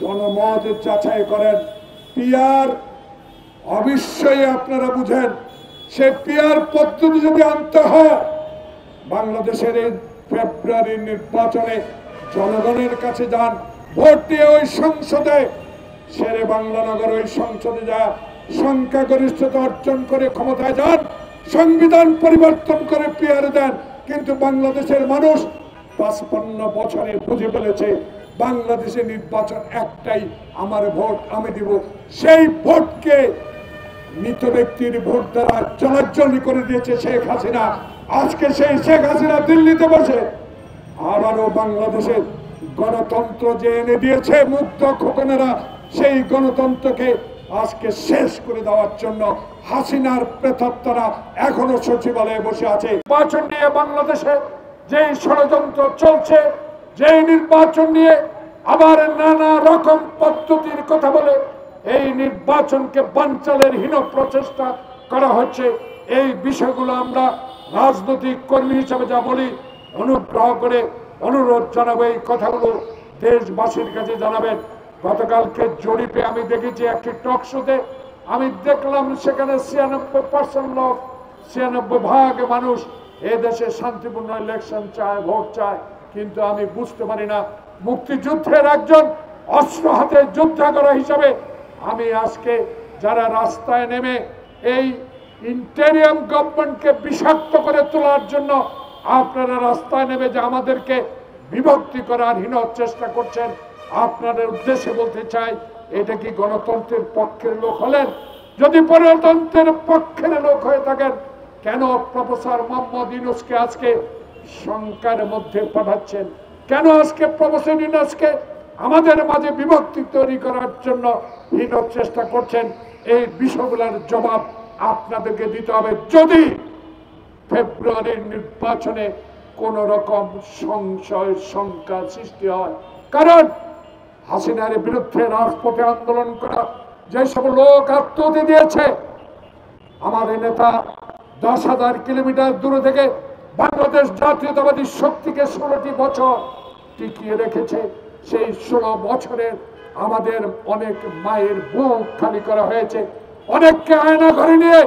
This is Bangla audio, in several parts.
জনমত যাচাই করেন। পিয়ার অবশ্যই আপনারা বুঝেন, সে পিয়ার পদ্ধতি যদি আনতে হয়, বাংলাদেশের এই ফেব্রুয়ারির নির্বাচনে জনগণের কাছে যান, ভোট দিয়ে ওই সংসদে, শেরে বাংলানগর ওই সংসদে যা সংখ্যাগরিষ্ঠতা অর্জন করে ক্ষমতায় যান, সংবিধান পরিবর্তন করে পিয়ার দেন। কিন্তু বাংলাদেশের মানুষ ৫৫ বছরে বুঝে ফেলেছে বাংলাদেশের নির্বাচন একটাই, আমার ভোট আমি দিব। সেই ভোটকে মৃত ব্যক্তির ভোট দ্বারা জলাজ্জলি করে দিয়েছে শেখ হাসিনা। আজকে সেই শেখ হাসিনা দিল্লিতে বসে আবারও বাংলাদেশের গণতন্ত্র যে এনে দিয়েছে মুক্ত খোকনেরা, সেই গণতন্ত্রকে আজকে শেষ করে দেওয়ার জন্য হাসিনার প্রেতাত্মারা এখনো সচিবালয়ে বসে আছে। নির্বাচন নিয়ে বাংলাদেশে যে ষড়যন্ত্র চলছে, যে নির্বাচন নিয়ে আবার নানা রকম পদ্ধতির কথা বলে এই নির্বাচনকে বানচালের হীন প্রচেষ্টা করা হচ্ছে, এই বিষয়গুলো আমরা রাজনৈতিক কর্মী হিসেবে যা বলি, অনুগ্রহ করে অনুরোধ জানাবো এই কথাগুলো দেশবাসীর কাছে জানাবেন। গতকালকে জরিপে আমি দেখেছি একটি টক শোতে, আমি দেখলাম সেখানে ৯৬% লোক, ৯৬% মানুষ এদেশে শান্তিপূর্ণ ইলেকশন চায়, ভোট চায়। কিন্তু আমি বুঝতে পারি না, মুক্তিযুদ্ধের একজন অস্ত্র হাতে যোদ্ধা করা হিসাবে আমি আজকে যারা রাস্তায় নেমে এই ইন্টেরিয়াম গভর্নমেন্টকে বিষাক্ত করে তোলার জন্য আপনারা রাস্তায় নেমে যে আমাদেরকে বিভক্তি করার হীন চেষ্টা করছেন, আপনাদের উদ্দেশ্যে বলতে চাই, এটা কি গণতন্ত্রের পক্ষের লোক হলেন? যদি গণতন্ত্রের পক্ষের লোক হয়ে থাকেন, কেন প্রফেসর মোহাম্মদ ইউনূসকে আজকে শঙ্কার মধ্যে পাঠাচ্ছেন? কেন আজকে প্রফেসর ইউনূসকে আমাদের মাঝে বিভক্তি তৈরি করার জন্য হীন চেষ্টা করছেন? এই বিষয়গুলোর জবাব আপনাদেরকে দিতে হবে যদি ফেব্রুয়ারির নির্বাচনে কোন রকম সংশয় শঙ্কা সৃষ্টি হয়। কারণ হাসিনার বিরুদ্ধে রাজপথে আন্দোলন করা যেসব লোক আত্মহত্যা দিয়েছে, আমার নেতা ১০,০০০ কিলোমিটার দূরে থেকে বাংলাদেশ জাতীয়তাবাদী শক্তিকে ১৬টি বছর টিকিয়ে রেখেছে। সেই ১৬ বছরের আমাদের অনেক মায়ের বুক খালি করা হয়েছে, অনেককে আয়না ঘরে নিয়ে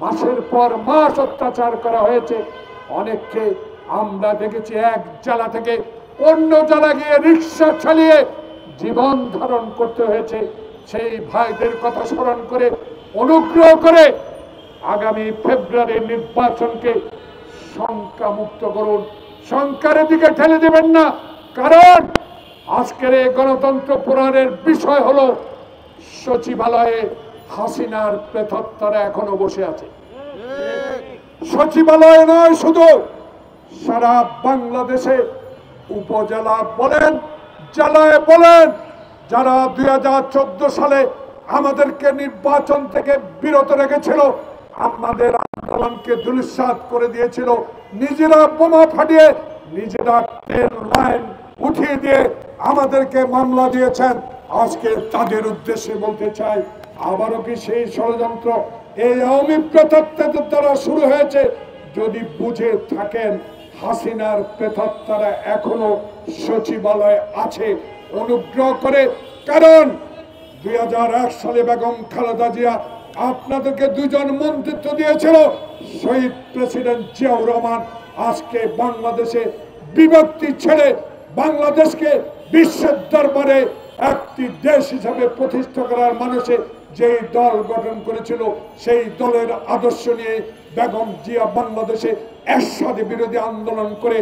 মাসের পর মাস অত্যাচার করা হয়েছে, অনেককে আমরা দেখেছি এক জেলা থেকে অন্য জেলা গিয়ে রিক্সা চালিয়ে জীবন ধারণ করতে হয়েছে। সেই ভাইদের কথা স্মরণ করে অনুগ্রহ করে আগামী ফেব্রুয়ারির নির্বাচনকে শঙ্কা মুক্ত করুন, শঙ্কার দিকে ঠেলে দেবেন না। কারণ আজকের এই গণতন্ত্র পুরাণের বিষয় হলো সচিবালয়ে হাসিনার প্রেতাত্মারা এখনো বসে আছে। সচিবালয়ে নয়, শুধু সারা বাংলাদেশে উপজেলা বলেন, জেলায় বলেন, যারা ২০১৪ সালে আমাদেরকে নির্বাচন থেকে বিরত রেখেছিল, আমাদের আন্দোলনকে ধূলিসাৎ করে দিয়েছিল, নিজেরা বোমা ফাটিয়ে নিজেরা ট্রেন লাইন উঠিয়ে দিয়ে আমাদেরকে মামলা দিয়েছেন, আজকে তাদের উদ্দেশ্যে বলতে চাই, আবারও কি সেই ষড়যন্ত্র এই আওয়ামী প্রেতাত্মাদের দ্বারা শুরু হয়েছে? যদি বুঝে থাকেন হাসিনার প্রেতাত্মারা এখনো সচিবালয়ে আছে, অনুগ্রহ করে। কারণ ২০০১ সালে বেগম খালেদা জিয়া আপনাদেরকে ২ জন মন্ত্রিত্ব দিয়েছিল, শহীদ প্রেসিডেন্ট জিয়াউর রহমান আজকে বাংলাদেশে বিভক্তি ছেড়ে বাংলাদেশকে বিশ্বের দরবারে একটি দেশ হিসাবে প্রতিষ্ঠা করার মানুষে যেই দল গঠন করেছিল, সেই দলের আদর্শ নিয়ে বেগম জিয়া বাংলাদেশে এরশাদ বিরোধী আন্দোলন করে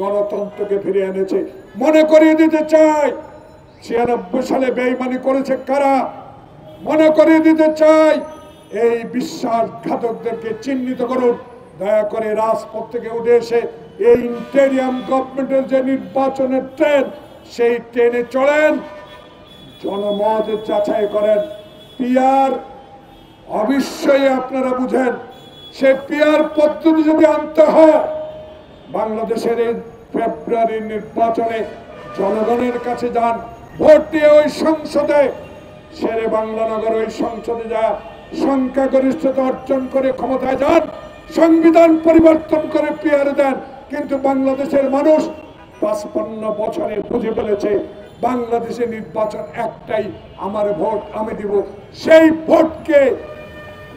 গণতন্ত্রকে ফিরিয়ে এনেছে। মনে করিয়ে দিতে চাই ৯৬ সালে বেঈমানি করেছে কারা, মনে করিয়ে দিতে চাই এই বিশ্বাসঘাতকদেরকে চিহ্নিত করুন। দয়া করে রাজপথ থেকে উঠে এসে এই ইন্টেরিয়াম গভর্নমেন্টের যে নির্বাচনের ট্রেন, সেই ট্রেনে চলেন, জনমত যাচাই করেন। পিয়ার অবশ্যই আপনারা বুঝেন, সে পিয়ার পদ্ধতি যদি আনতে হয়, বাংলাদেশের এই ফেব্রুয়ারির নির্বাচনে জনগণের কাছে যান, ভোট দিয়ে ওই সংসদে, শেরে বাংলানগর ওই সংসদে যা সংখ্যাগরিষ্ঠতা অর্জন করে ক্ষমতায় যান, সংবিধান পরিবর্তন করে পিয়ার দেন। কিন্তু বাংলাদেশের মানুষ ৫৫ বছরে বুঝে ফেলেছে বাংলাদেশে নির্বাচন একটাই, আমার ভোট আমি দিব। সেই ভোটকে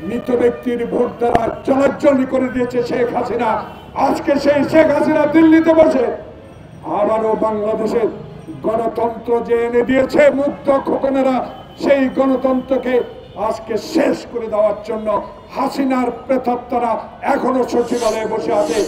মৃত ব্যক্তির ভোট দ্বারা জলাজ্জলি করে দিয়েছে শেখ হাসিনা। আজকে সেই শেখ হাসিনা দিল্লিতে বসে আবারও বাংলাদেশের গণতন্ত্র যে এনে দিয়েছে মুক্ত খোকনেরা, সেই গণতন্ত্রকে আজকে শেষ করে দেওয়ার জন্য হাসিনার প্রেতাত্মারা এখনো সচিবালয়ে বসে আছে।